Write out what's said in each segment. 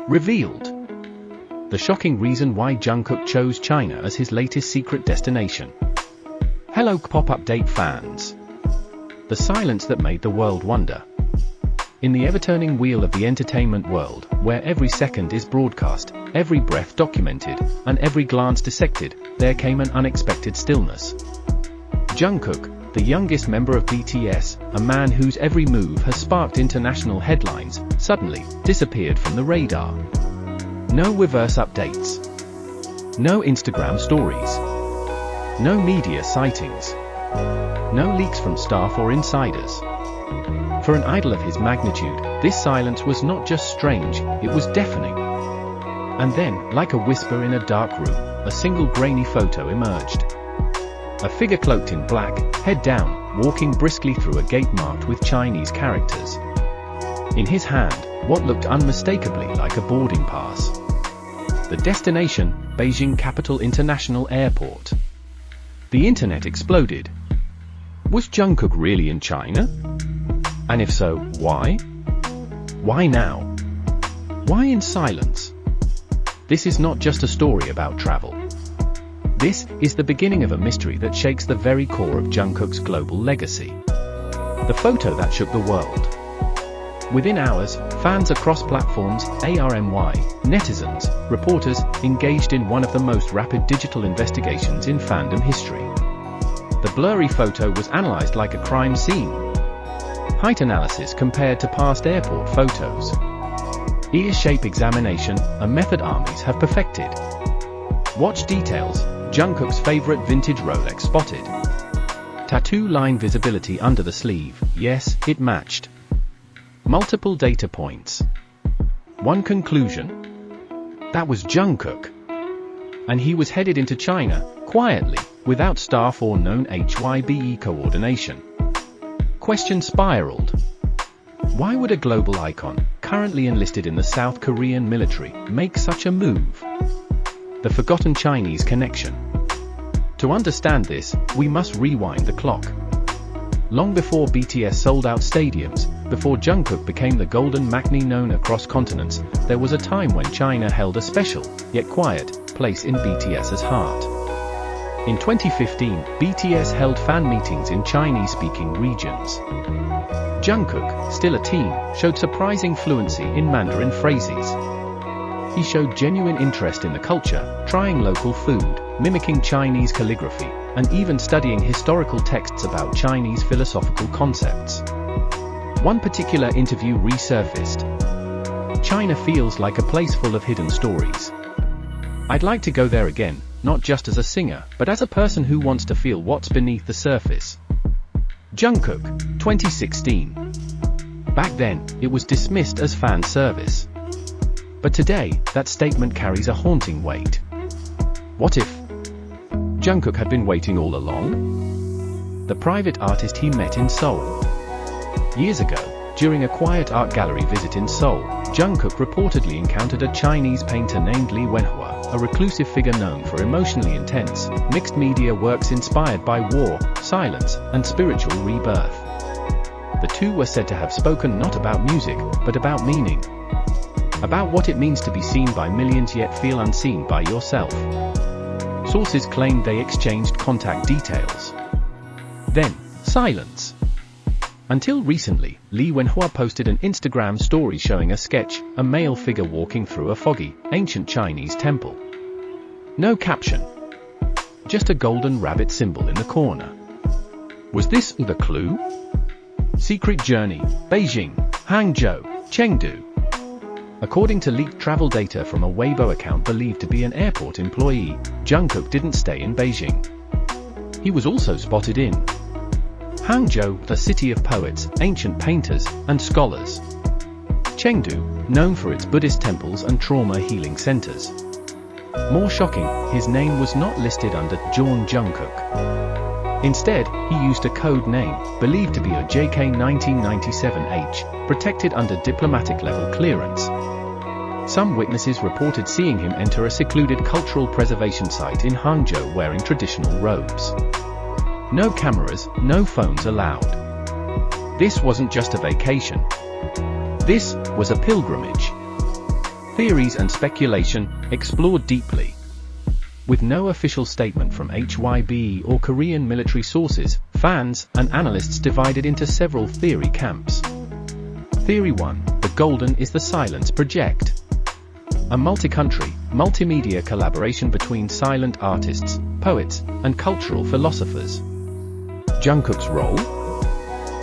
Revealed. The shocking reason why Jungkook chose China as his latest secret destination. Hello K-pop update fans. The silence that made the world wonder. In the ever-turning wheel of the entertainment world, where every second is broadcast, every breath documented, and every glance dissected, there came an unexpected stillness. Jungkook, the youngest member of BTS, a man whose every move has sparked international headlines, suddenly disappeared from the radar. No reverse updates. No Instagram stories. No media sightings. No leaks from staff or insiders. For an idol of his magnitude, this silence was not just strange, it was deafening. And then, like a whisper in a dark room, a single grainy photo emerged. A figure cloaked in black, head down, walking briskly through a gate marked with Chinese characters. In his hand, what looked unmistakably like a boarding pass. The destination, Beijing Capital International Airport. The internet exploded. Was Jungkook really in China? And if so, why? Why now? Why in silence? This is not just a story about travel. This is the beginning of a mystery that shakes the very core of Jungkook's global legacy. The photo that shook the world. Within hours, fans across platforms, ARMY, netizens, reporters, engaged in one of the most rapid digital investigations in fandom history. The blurry photo was analyzed like a crime scene. Height analysis compared to past airport photos. Ear shape examination, a method armies have perfected. Watch details, Jungkook's favorite vintage Rolex spotted. Tattoo line visibility under the sleeve, yes, it matched. Multiple data points. One conclusion? That was Jungkook. And he was headed into China, quietly, without staff or known HYBE coordination. Question spiraled. Why would a global icon, currently enlisted in the South Korean military, make such a move? The forgotten Chinese connection. To understand this, we must rewind the clock. Long before BTS sold out stadiums, before Jungkook became the golden maknae known across continents, there was a time when China held a special, yet quiet, place in BTS's heart. In 2015, BTS held fan meetings in Chinese-speaking regions. Jungkook, still a teen, showed surprising fluency in Mandarin phrases. He showed genuine interest in the culture, trying local food, mimicking Chinese calligraphy, and even studying historical texts about Chinese philosophical concepts. One particular interview resurfaced. China feels like a place full of hidden stories. I'd like to go there again, not just as a singer, but as a person who wants to feel what's beneath the surface. Jungkook, 2016. Back then, it was dismissed as fan service. But today, that statement carries a haunting weight. What if Jungkook had been waiting all along? The private artist he met in Seoul. Years ago, during a quiet art gallery visit in Seoul, Jungkook reportedly encountered a Chinese painter named Lee Wenhua, a reclusive figure known for emotionally intense, mixed media works inspired by war, silence, and spiritual rebirth. The two were said to have spoken not about music, but about meaning. About what it means to be seen by millions yet feel unseen by yourself. Sources claimed they exchanged contact details. Then, silence. Until recently, Lee Wenhua posted an Instagram story showing a sketch, a male figure walking through a foggy, ancient Chinese temple. No caption. Just a golden rabbit symbol in the corner. Was this the clue? Secret journey, Beijing, Hangzhou, Chengdu. According to leaked travel data from a Weibo account believed to be an airport employee, Jungkook didn't stay in Beijing. He was also spotted in Hangzhou, the city of poets, ancient painters, and scholars. Chengdu, known for its Buddhist temples and trauma healing centers. More shocking, his name was not listed under John Jungkook. Instead, he used a code name, believed to be a JK 1997H, protected under diplomatic-level clearance. Some witnesses reported seeing him enter a secluded cultural preservation site in Hangzhou wearing traditional robes. No cameras, no phones allowed. This wasn't just a vacation. This was a pilgrimage. Theories and speculation explored deeply. With no official statement from HYBE or Korean military sources, fans and analysts divided into several theory camps. Theory 1, the Golden is the Silence Project. A multi-country, multimedia collaboration between silent artists, poets, and cultural philosophers. Jungkook's role?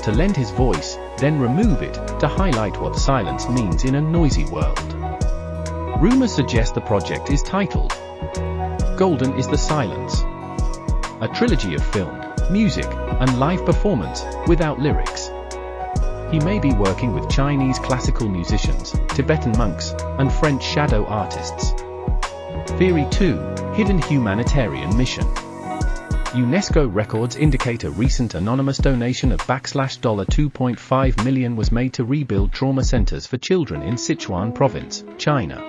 To lend his voice, then remove it, to highlight what silence means in a noisy world. Rumors suggest the project is titled Golden is the Silence. A trilogy of film, music, and live performance, without lyrics. He may be working with Chinese classical musicians, Tibetan monks, and French shadow artists. Theory 2, hidden humanitarian mission. UNESCO records indicate a recent anonymous donation of $2.5 million was made to rebuild trauma centers for children in Sichuan province, China.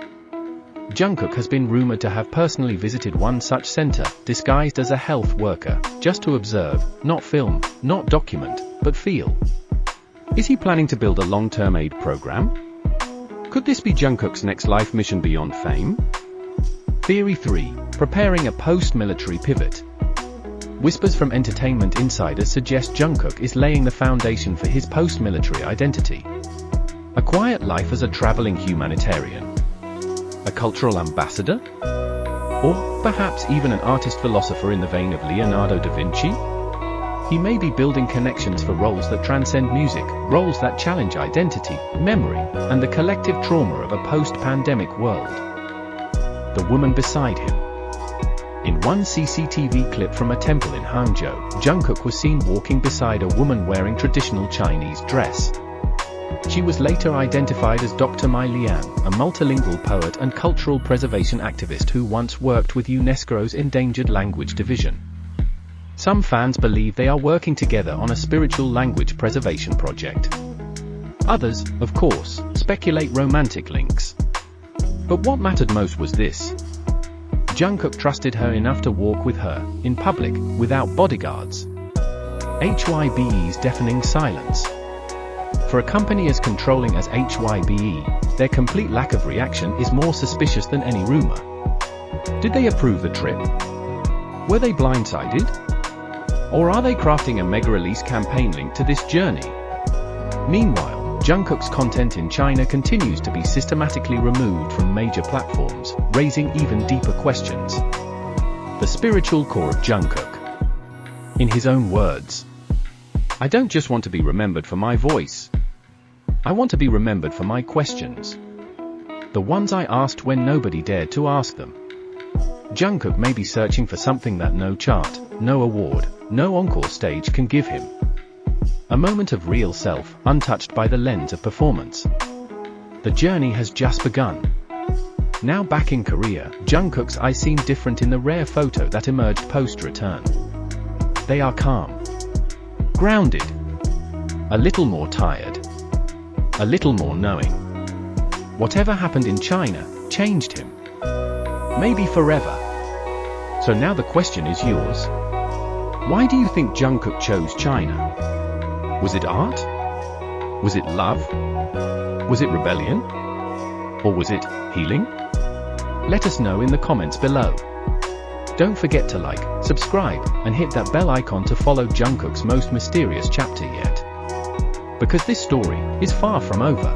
Jungkook has been rumored to have personally visited one such center, disguised as a health worker, just to observe, not film, not document, but feel. Is he planning to build a long-term aid program? Could this be Jungkook's next life mission beyond fame? Theory 3, preparing a post-military pivot. Whispers from entertainment insiders suggest Jungkook is laying the foundation for his post-military identity. A quiet life as a traveling humanitarian. A cultural ambassador? Or perhaps even an artist-philosopher in the vein of Leonardo da Vinci? He may be building connections for roles that transcend music, roles that challenge identity, memory, and the collective trauma of a post-pandemic world. The woman beside him. In one CCTV clip from a temple in Hangzhou, Jungkook was seen walking beside a woman wearing traditional Chinese dress. She was later identified as Dr. Mai Lian, a multilingual poet and cultural preservation activist who once worked with UNESCO's Endangered Language Division. Some fans believe they are working together on a spiritual language preservation project. Others, of course, speculate romantic links. But what mattered most was this. Jungkook trusted her enough to walk with her, in public, without bodyguards. HYBE's deafening silence. For a company as controlling as HYBE, their complete lack of reaction is more suspicious than any rumor. Did they approve the trip? Were they blindsided? Or are they crafting a mega-release campaign linked to this journey? Meanwhile, Jungkook's content in China continues to be systematically removed from major platforms, raising even deeper questions. The spiritual core of Jungkook. In his own words, "I don't just want to be remembered for my voice. I want to be remembered for my questions. The ones I asked when nobody dared to ask them." Jungkook may be searching for something that no chart, no award, no encore stage can give him. A moment of real self, untouched by the lens of performance. The journey has just begun. Now back in Korea, Jungkook's eyes seem different in the rare photo that emerged post-return. They are calm. Grounded. A little more tired. A little more knowing. Whatever happened in China, changed him. Maybe forever. So now the question is yours. Why do you think Jungkook chose China? Was it art? Was it love? Was it rebellion? Or was it healing? Let us know in the comments below. Don't forget to like, subscribe, and hit that bell icon to follow Jungkook's most mysterious chapter yet. Because this story is far from over.